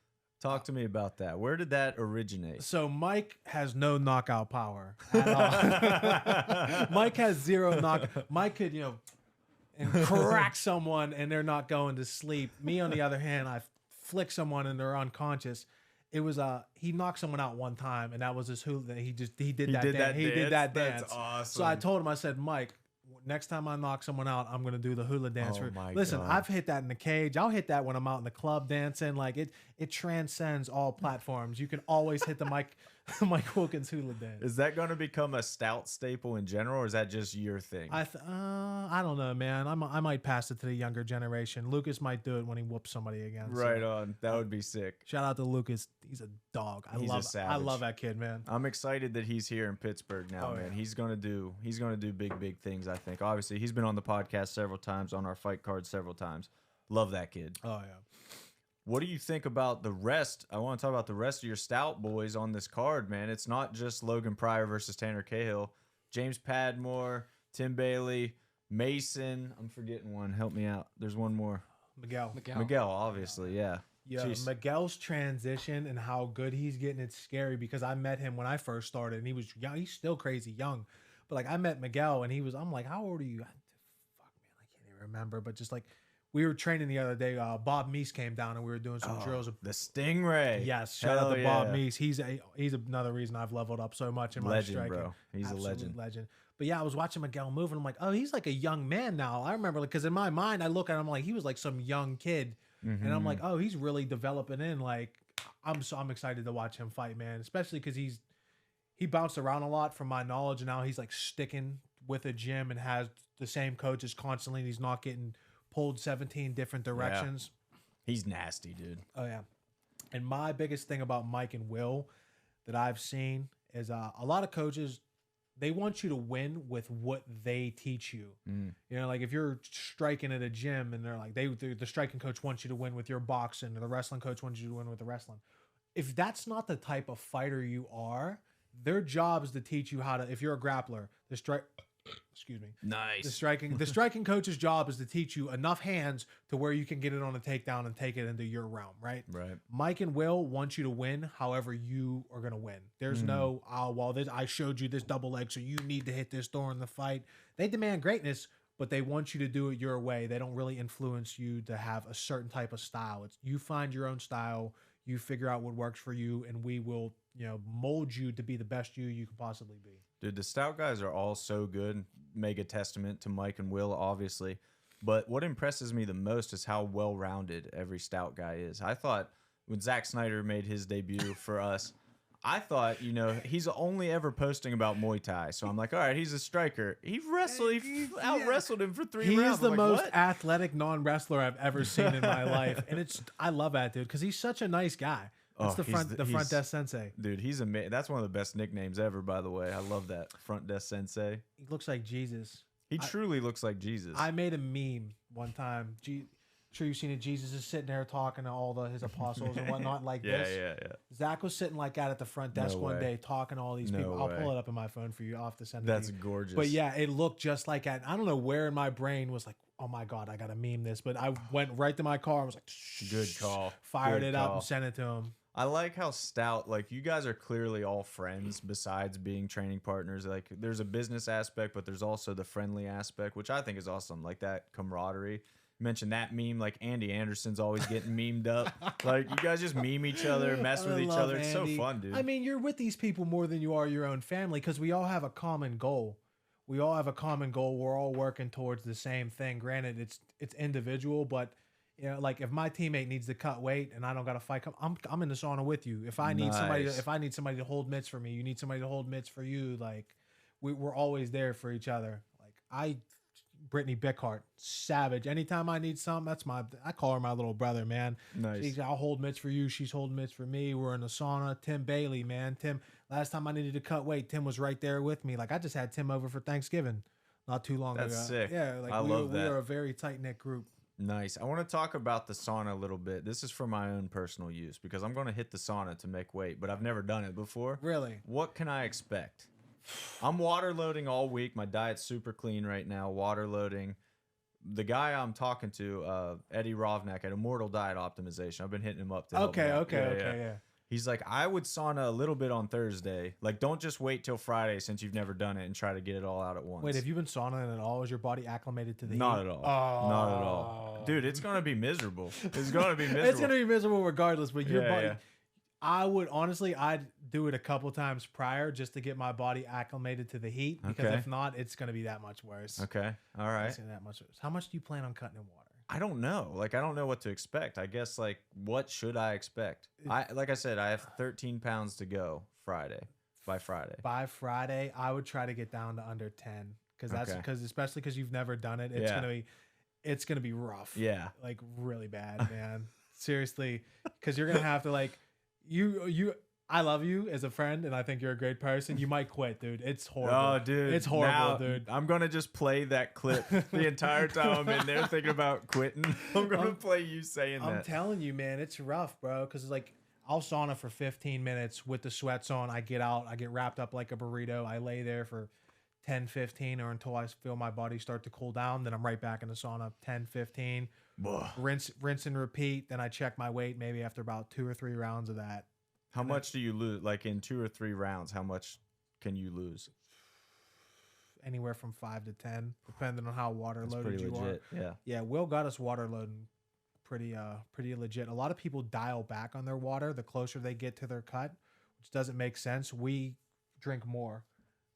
Talk to me about that. Where did that originate?
So Mike has no knockout power at all. Mike has zero Mike could, and crack someone and they're not going to sleep. Me, on the other hand, I flick someone and they're unconscious. It was he knocked someone out one time, and that was his hula. He did that dance.
That's awesome.
So I told him, I said, Mike, next time I knock someone out, I'm gonna do the hula dance.
Oh my
Listen,
God.
I've hit that in the cage. I'll hit that when I'm out in the club dancing. Like, it transcends all platforms. You can always hit the Mike Wilkins hula dance.
Is that going to become a Stout staple in general, or is that just your thing?
I don't know, man. I might pass it to the younger generation. Lucas might do it when he whoops somebody again.
Right on. That would be sick.
Shout out to Lucas. He's a dog.
He's a savage.
I love that kid, man.
I'm excited that he's here in Pittsburgh now, man.
Yeah.
He's gonna do big things, I think. Obviously, he's been on the podcast several times, on our fight card several times. Love that kid.
Oh yeah.
What do you think about the rest? I want to talk about the rest of your Stout boys on this card, man. It's not just Logan Pryor versus Tanner Cahill. James Padmore, Tim Bailey, Mason. I'm forgetting one. Help me out. There's one more. Miguel, obviously, yeah.
Yeah,
Jeez.
Miguel's transition and how good he's getting, it's scary because I met him when I first started and he was young. He's still crazy young. But like, I met Miguel and I'm like, how old are you? Fuck, man, I can't even remember. But just like, we were training the other day. Bob Meese came down and we were doing some drills.
The Stingray.
Yes, shout out to Bob Meese. He's another reason I've leveled up so much in my striking.
Bro. He's
Absolute
a legend.
But yeah, I was watching Miguel move and I'm like, oh, he's like a young man now. I remember, because in my mind, I look at him like he was like some young kid. And I'm like, oh, he's really developing in. Like, I'm excited to watch him fight, man. Especially because he bounced around a lot from my knowledge, and now he's like sticking with a gym and has the same coaches constantly. And he's not getting pulled 17 different directions.
Yeah. He's nasty, dude.
Oh yeah. And my biggest thing about Mike and Will that I've seen is a lot of coaches, they want you to win with what they teach you. Like if you're striking at a gym and they're like, the striking coach wants you to win with your boxing, or the wrestling coach wants you to win with the wrestling. If that's not the type of fighter you are, their job is to teach you how to, if you're a grappler, excuse me.
Nice.
The striking coach's job is to teach you enough hands to where you can get it on a takedown and take it into your realm, right?
Right.
Mike and Will want you to win however you are going to win. There's no, I showed you this double leg, so you need to hit this door in the fight. They demand greatness, but they want you to do it your way. They don't really influence you to have a certain type of style. It's you find your own style, you figure out what works for you, and we will, mold you to be the best you can possibly be.
Dude, the Stout guys are all so good. Mega testament to Mike and Will, obviously. But what impresses me the most is how well-rounded every Stout guy is. I thought when Zack Snyder made his debut for us, I thought, he's only ever posting about Muay Thai. So I'm like, all right, he's a striker. He out-wrestled him for 3 rounds.
He is the
like,
most
what?
athletic non-wrestler I've ever seen in my life. And I love that dude because he's such a nice guy. That's the front
he's-
front desk sensei.
Dude, he's amazing. That's one of the best nicknames ever, by the way. I love that, front desk sensei.
He looks like Jesus.
He truly looks like Jesus.
I made a meme one time. Sure you've seen it. Jesus is sitting there talking to all his apostles and whatnot like this.
Yeah.
Zach was sitting like that at the front desk
No
one
way.
day talking to all these
No
people. I'll pull
way.
it up on my phone for you. I'll have to send it
That's
to you.
gorgeous.
But yeah, it looked just like that. I don't know where in my brain was like, oh my God, I got to meme this. But I went right to my car and was like,
Good call.
Fired
Good
it up
call.
and sent it to him.
I like how Stout, like, you guys are clearly all friends besides being training partners. Like, there's a business aspect, but there's also the friendly aspect, which I think is awesome. Like, that camaraderie. You mentioned that meme, like Andy Anderson's always getting memed up. Like, you guys just meme each other, mess with
I
each
love
other. It's so
Andy.
fun, dude.
I mean, you're with these people more than you are your own family because we all have a common goal. We all have a common goal. We're all working towards the same thing. Granted, it's individual, but you know, like if my teammate needs to cut weight and I don't got to fight, I'm in the sauna with you. If I need
Nice.
if I need somebody to hold mitts for me, you need somebody to hold mitts for you. Like we're always there for each other. Like Brittany Bickhart, savage. Anytime I need something, I call her my little brother, man.
Nice.
I'll hold mitts for you. She's holding mitts for me. We're in the sauna. Tim Bailey, man. Tim, last time I needed to cut weight, Tim was right there with me. Like I just had Tim over for Thanksgiving not too long ago.
That's sick.
Yeah, like
I love
we
that.
are a very tight-knit group.
Nice. I want to talk about the sauna a little bit. This is for my own personal use because I'm going to hit the sauna to make weight, but I've never done it before.
Really?
What can I expect? I'm water loading all week. My diet's super clean right now. Water loading. The guy I'm talking to, Eddie Rovnak at Immortal Diet Optimization. I've been hitting him up to help me out.
Okay.
He's like, I would sauna a little bit on Thursday. Like, don't just wait till Friday since you've never done it and try to get it all out at once.
Wait, have you been saunaing at all? Is your body acclimated to the
Not
heat?
at all.
Oh.
Not at all. Dude, it's going to be miserable. It's going to be miserable.
It's gonna be miserable regardless. But your
Yeah,
body,
yeah.
I would honestly, I'd do it a couple times prior just to get my body acclimated to the heat. Because
Okay.
if not, it's gonna be that much worse.
Okay. All right.
It's gonna be that much worse. How much do you plan on cutting in water?
I don't know. Like, I don't know what to expect. I guess, like, what should I expect? Like I said, I have 13 pounds to go by Friday.
By Friday, I would try to get down to under 10 because that's
Okay.
because especially because you've never done it, it's gonna be rough.
Yeah.
Like really bad, man. Seriously, because you're gonna have to like you. I love you as a friend, and I think you're a great person. You might quit, dude. It's horrible.
Oh, dude.
It's horrible,
Now,
dude.
I'm going to just play that clip the entire time I'm in there thinking about quitting. I'm going to play you saying
I'm
that.
telling you, man, it's rough, bro. Because it's like I'll sauna for 15 minutes with the sweats on. I get out, I get wrapped up like a burrito. I lay there for 10, 15, or until I feel my body start to cool down. Then I'm right back in the sauna, 10, 15. Rinse and repeat. Then I check my weight maybe after about 2 or 3 rounds of that.
How much do you lose? Like, in 2 or 3 rounds, how much can you lose?
Anywhere from 5 to 10, depending on how water
That's
loaded
pretty
you
legit.
are.
Yeah.
Yeah, Will got us water loading pretty legit. A lot of people dial back on their water the closer they get to their cut, which doesn't make sense. We drink more.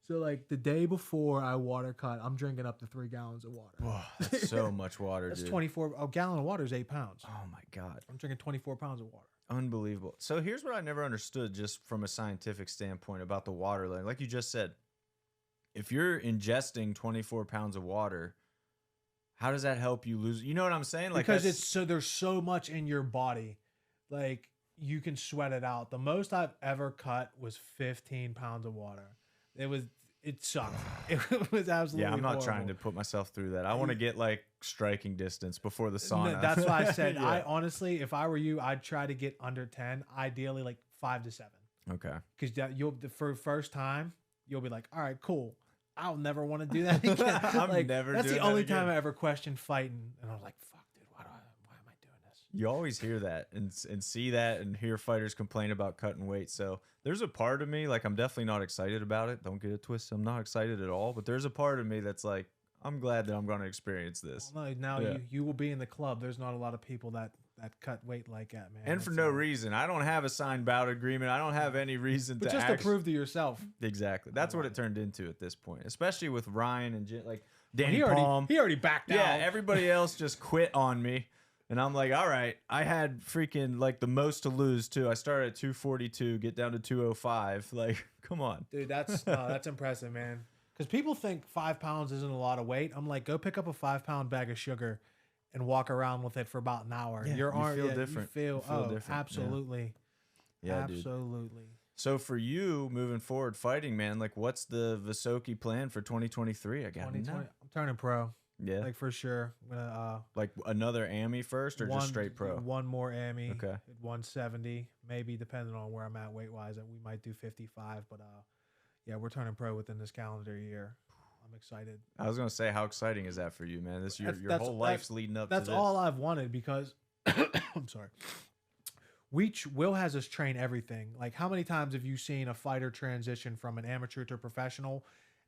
So like the day before I water cut, I'm drinking up to 3 gallons of water.
Oh, that's so much water,
That's
dude.
24. A gallon of water is 8 pounds.
Oh, my God.
I'm drinking 24 pounds of water.
Unbelievable. So here's what I never understood just from a scientific standpoint about the water loading. Like you just said, if you're ingesting 24 pounds of water, how does that help you lose? You know what I'm saying? Like
Because there's so much in your body, like you can sweat it out. The most I've ever cut was 15 pounds of water. It sucked. It was absolutely.
Yeah, I'm not
horrible.
trying to put myself through that. I want to get like striking distance before the sauna.
That's why I said
Yeah.
I honestly, if I were you, I'd try to get under 10, ideally like 5 to 7.
Okay.
Because for first time, you'll be like, all right, cool. I'll never want to do that again.
I'm
Like,
never
That's
doing
the
that
only
again.
time I ever questioned fighting, and I was like, fuck, dude, why am I doing this?
You always hear that and see that and hear fighters complain about cutting weight. So there's a part of me, like I'm definitely not excited about it. Don't get it twisted. I'm not excited at all. But there's a part of me that's like, I'm glad that I'm going to experience this.
Well, no, now
Yeah.
you will be in the club. There's not a lot of people that cut weight like that, man.
And for
It's,
no reason. I don't have a signed bout agreement. I don't have any reason
but
to
just
act.
to prove to yourself.
Exactly. That's what it turned into at this point, especially with Ryan and like Danny
he
Palm.
already backed out.
Yeah, everybody else just quit on me. And I'm like, all right, I had freaking like the most to lose too. I started at 242, get down to 205. Like, come on.
Dude, that's impressive, man. Because people think 5 pounds isn't a lot of weight. I'm like, go pick up a 5-pound bag of sugar and walk around with it for about an hour.
Yeah,
Your
you
arm,
feel
yeah,
different.
You feel
You feel different, yeah.
absolutely.
Yeah, dude.
Absolutely.
So for you moving forward fighting, man, like what's the Visokey plan for 2023? I got
2020. I'm turning pro.
Yeah.
Like for sure. I'm gonna
Like another AMI first or just straight pro?
One more AMI.
Okay.
170, maybe depending on where I'm at weight wise. We might do 55, but yeah, we're turning pro within this calendar year. I'm excited.
I was gonna say, how exciting is that for you, man? This your whole life's leading up to this.
That's all I've wanted because I'm sorry. Will has us train everything. Like, how many times have you seen a fighter transition from an amateur to a professional,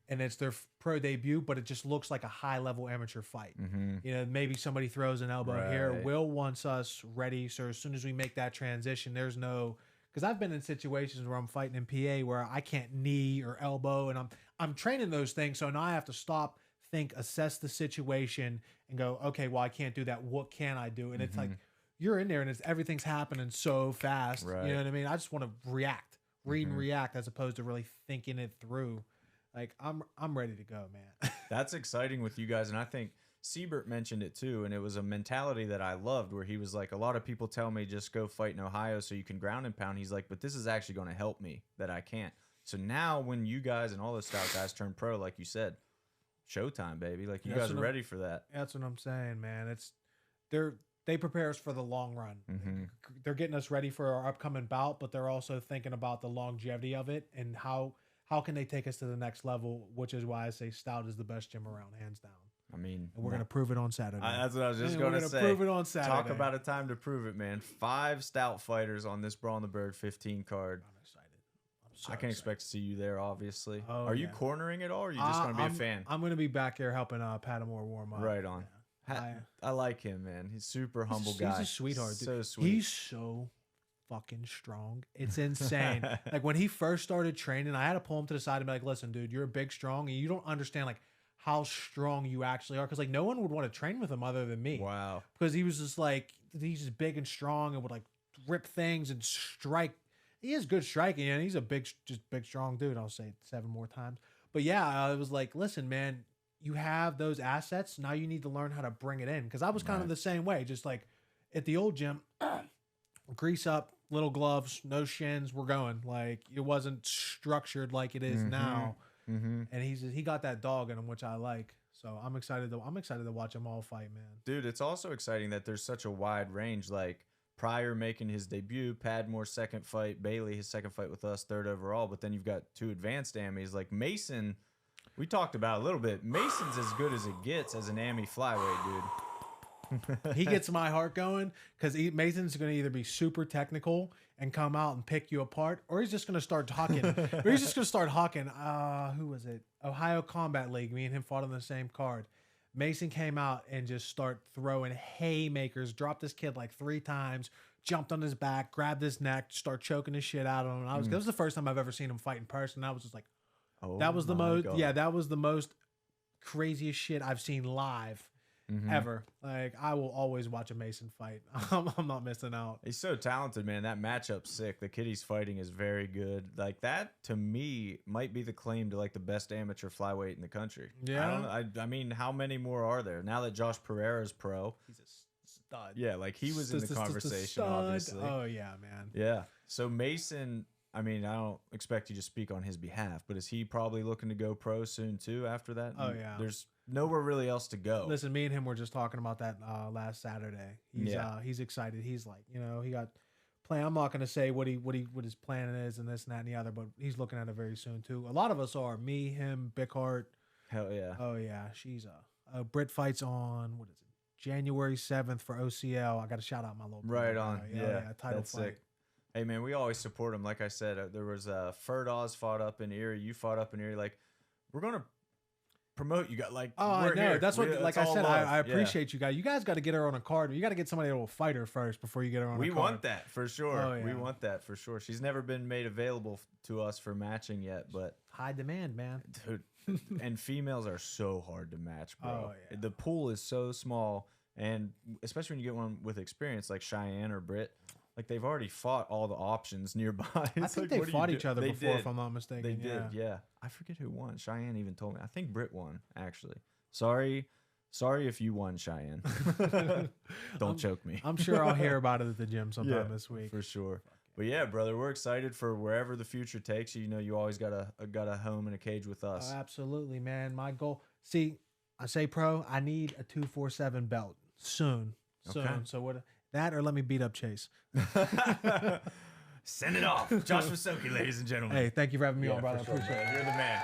and it's their pro debut, but it just looks like a high level amateur fight? You know, maybe somebody throws an elbow here. Will wants us ready, so as soon as we make that transition, there's no. Because I've been in situations where I'm fighting in PA where I can't knee or elbow, and I'm training those things, so now I have to stop, think, assess the situation, and go, okay, well, I can't do that. What can I do? And it's like you're in there, and everything's happening so fast.
Right.
You know what I mean? I just want to react, read and react, as opposed to really thinking it through. Like I'm ready to go, man.
That's exciting with you guys, and I think Siebert mentioned it too, and it was a mentality that I loved where he was like, a lot of people tell me just go fight in Ohio so you can ground and pound. He's like, but this is actually going to help me that I can't. So now when you guys and all those Stout guys turn pro, like you said, showtime, baby. Like you guys are ready for that.
That's what I'm saying, man. They prepare us for the long run. They're getting us ready for our upcoming bout, but they're also thinking about the longevity of it and how can they take us to the next level, which is why I say Stout is the best gym around, hands down.
I mean,
and we're going to prove it on Saturday.
That's what I was just going to say.
Prove it on Saturday.
Talk about a time to prove it, man. 5 Stout fighters on this Brawl on the Bird 15 card.
I'm excited. So
I can expect to see you there, obviously.
Oh,
are you cornering it all, or are you just going to be a fan?
I'm going to be back there helping Padamore warm up.
Right on.
Yeah.
I like him, man. He's super humble guy.
He's a sweetheart, dude.
So sweet.
He's so fucking strong. It's insane. Like when he first started training, I had to pull him to the side and be like, listen, dude, you're a big, strong, and you don't understand like how strong you actually are. Cause like no one would want to train with him other than me.
Wow.
Because he was just like, he's just big and strong and would like rip things and strike. He is good striking, and he's a big, strong dude. I'll say it 7 more times. But yeah, I was like, listen, man, you have those assets. Now you need to learn how to bring it in. Cause I was kind of the same way. Just like at the old gym, grease up, little gloves, no shins, we're going. Like it wasn't structured like it is now. And he got that dog in him, which I like. So I'm excited to watch them all fight, man.
Dude, it's also exciting that there's such a wide range. Like Pryor making his debut, Padmore second fight, Bailey his second fight with us, 3rd overall. But then you've got 2 advanced AMIs. Like Mason, we talked about a little bit. Mason's as good as it gets as an AMI flyweight, dude.
He gets my heart going because Mason's going to either be super technical and come out and pick you apart, or he's just going to start talking. Who was it? Ohio Combat League. Me and him fought on the same card. Mason came out and just start throwing haymakers, dropped this kid like 3 times, jumped on his back, grabbed his neck, start choking his shit out of him. That was the first time I've ever seen him fight in person. I was just like, that was the most craziest shit I've seen live. Ever. Like I will always watch a Mason fight. I'm not missing out.
He's so talented, man. That matchup's sick. The kid he's fighting is very good. Like that to me might be the claim to like the best amateur flyweight in the country.
Yeah.
I mean, how many more are there now that Josh Pereira's pro?
He's a stud.
Yeah, like he was in the conversation, obviously.
Oh yeah, man.
Yeah. So Mason, I mean, I don't expect you to speak on his behalf, but is he probably looking to go pro soon too after that?
Oh yeah.
There's nowhere really else to go.
Listen, me and him were just talking about that last Saturday. He's excited. He's like, he got plan. I'm not going to say what his plan is and this and that and the other, but he's looking at it very soon too. A lot of us are. Me, him, Bickhart.
Hell yeah.
Oh yeah, she's Brit fights on what is it? January 7th for OCL. I got to shout out my little
right on. Yeah,
title
that's
fight.
Sick. Hey man, we always support him. Like I said, there was Ferdoz fought up in Erie. You fought up in Erie. Like we're gonna promote you guys. Like
I know.
Here.
That's what. Like I said,
love.
I appreciate you guys. You guys got to get her on a card. You got to get somebody that will fight her first before you get her on.
We
a card.
want that for sure.
Oh, yeah.
We want that for sure. She's never been made available to us for matching yet, but
high demand, man.
Dude, and females are so hard to match, bro.
Oh, yeah.
The pool is so small, and especially when you get one with experience like Cheyenne or Britt, like they've already fought all the options nearby.
I think they fought each other before, if I'm not mistaken.
They did, yeah. I forget who won. Cheyenne even told me. I think Britt won, actually. Sorry if you won, Cheyenne. Don't choke me.
I'm sure I'll hear about it at the gym sometime this week.
For sure. But yeah, brother, we're excited for wherever the future takes you. You know, you always got a home and a cage with us.
Absolutely, man. My goal. See, I say pro. I need a 247 belt soon.
Okay.
So what? That or let me beat up Chase.
Send it off, Josh Visokey, ladies and gentlemen.
Hey, thank you for having me on,
for
brother.
sure,
Appreciate it.
You're the man.